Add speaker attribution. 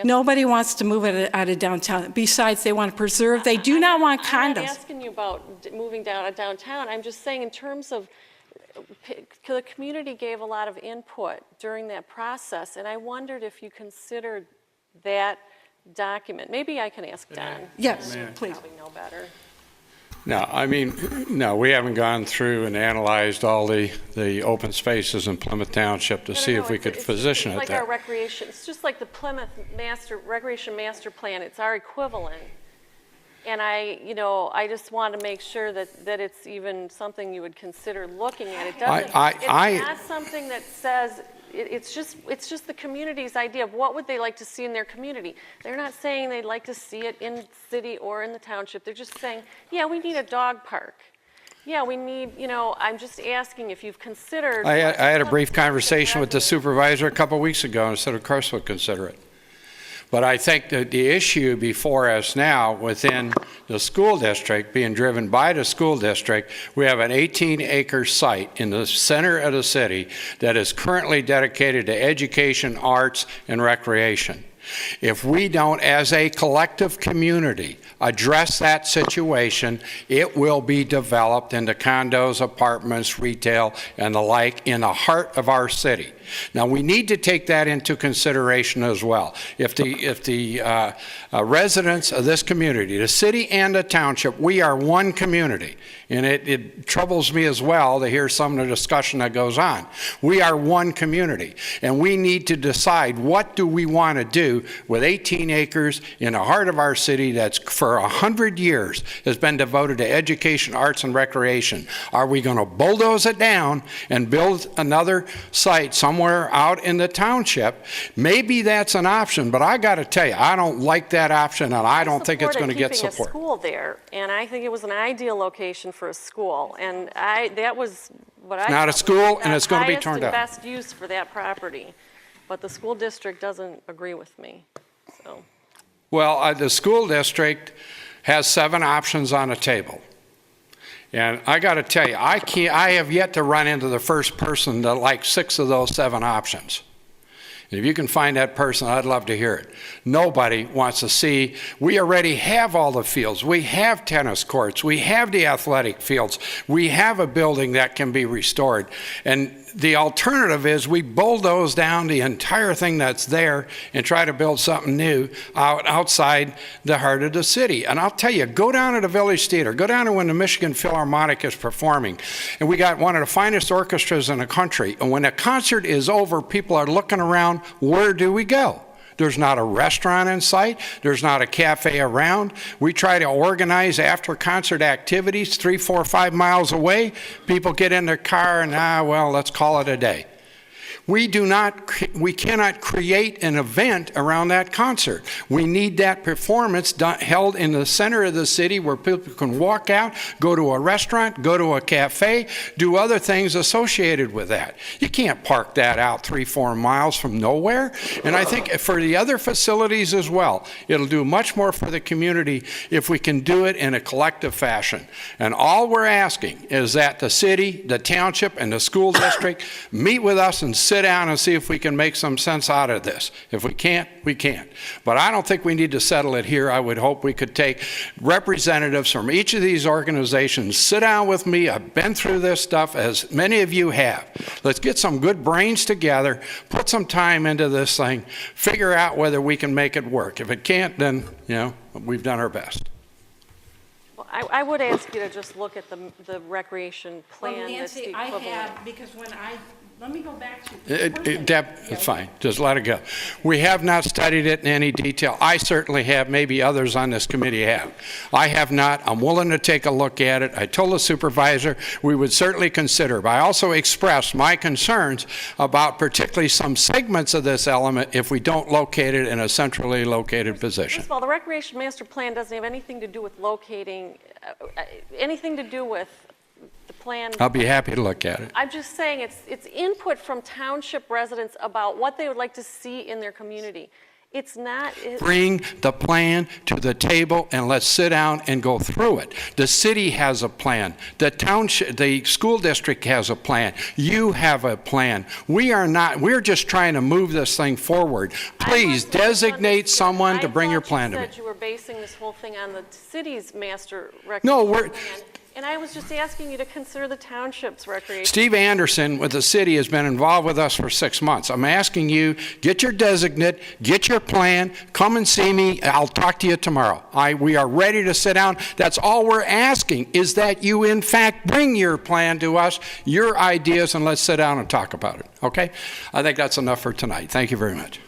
Speaker 1: Nobody wants to move it out of downtown. Besides, they want to preserve. They do not want condos.
Speaker 2: I'm not asking you about moving downtown. I'm just saying in terms of the community gave a lot of input during that process, and I wondered if you considered that document. Maybe I can ask Don.
Speaker 1: Yes, please.
Speaker 2: Probably know better.
Speaker 3: No, I mean, no, we haven't gone through and analyzed all the open spaces in Plymouth Township to see if we could position it
Speaker 2: like
Speaker 3: there.
Speaker 2: Our recreation. It's just like the Plymouth Recreation Master Plan. It's our equivalent. And I just want to make sure that it's even something you would consider looking at. It doesn't. It's not something that says. It's just the community's idea of what would they like to see in their community. They're not saying they'd like to see it in the city or in the township. They're just saying, yeah, we need a dog park. Yeah, we need, I'm just asking if you've considered.
Speaker 3: I had a brief conversation with the supervisor a couple of weeks ago and said, of course we'll consider it. But I think that the issue before us now within the school district, being driven by the school district, we have an 18-acre site in the center of the city that is currently dedicated to education, arts, and recreation. If we don't, as a collective community, address that situation, it will be developed into condos, apartments, retail, and the like in the heart of our city. Now, we need to take that into consideration as well. If the residents of this community, the city and the township, we are one community, and it troubles me as well to hear some of the discussion that goes on. We are one community, and we need to decide what do we want to do with 18 acres in the heart of our city that's for 100 years has been devoted to education, arts, and recreation. Are we going to bulldoze it down and build another site somewhere out in the township? Maybe that's an option, but I got to tell you, I don't like that option, and I don't think it's going to get support.
Speaker 2: A school there, and I think it was an ideal location for a school, and that was what I.
Speaker 3: Not a school, and it's going to be torn down.
Speaker 2: Best use for that property, but the school district doesn't agree with me. So.
Speaker 3: Well, the school district has 7 options on the table. And I got to tell you, I have yet to run into the first person that likes 6 of those 7 options. And if you can find that person, I'd love to hear it. Nobody wants to see, we already have all the fields. We have tennis courts. We have the athletic fields. We have a building that can be restored. And the alternative is we bulldoze down the entire thing that's there and try to build something new outside the heart of the city. And I'll tell you, go down to the Village Theater, go down to when the Michigan Philharmonic is performing. And we got one of the finest orchestras in the country. And when the concert is over, people are looking around, where do we go? There's not a restaurant in sight. There's not a cafe around. We try to organize after concert activities 3, 4, 5 miles away. People get in their car and, well, let's call it a day. We cannot create an event around that concert. We need that performance held in the center of the city where people can walk out, go to a restaurant, go to a cafe, do other things associated with that. You can't park that out 3, 4 miles from nowhere. And I think for the other facilities as well, it'll do much more for the community if we can do it in a collective fashion. And all we're asking is that the city, the township, and the school district meet with us and sit down and see if we can make some sense out of this. If we can't, we can't. But I don't think we need to settle it here. I would hope we could take representatives from each of these organizations, sit down with me. I've been through this stuff, as many of you have. Let's get some good brains together, put some time into this thing, figure out whether we can make it work. If it can't, then, we've done our best.
Speaker 2: Well, I would ask you to just look at the recreation plan.
Speaker 1: Well, Nancy,
Speaker 2: that's the
Speaker 1: I have, because let me go back to
Speaker 3: Deb, it's fine. Just let it go. We have not studied it in any detail. I certainly have. Maybe others on this committee have. I have not. I'm willing to take a look at it. I told the supervisor we would certainly consider, but I also expressed my concerns about particularly some segments of this element if we don't locate it in a centrally located position.
Speaker 2: First of all, the Recreation Master Plan doesn't have anything to do with locating, anything to do with the plan.
Speaker 3: I'll be happy to look at it.
Speaker 2: I'm just saying it's input from township residents about what they would like to see in their community. It's not.
Speaker 3: Bring the plan to the table and let's sit down and go through it. The city has a plan. The township, the school district has a plan. You have a plan. We're just trying to move this thing forward. Please designate someone to bring your plan to me.
Speaker 2: I thought you said you were basing this whole thing on the city's master recreation
Speaker 3: No,
Speaker 2: plan. And I was just asking you to consider the township's recreation.
Speaker 3: Steve Anderson with the city has been involved with us for 6 months. I'm asking you, get your designate, get your plan, come and see me. I'll talk to you tomorrow. We are ready to sit down. That's all we're asking, is that you in fact bring your plan to us, your ideas, and let's sit down and talk about it, okay? I think that's enough for tonight. Thank you very much.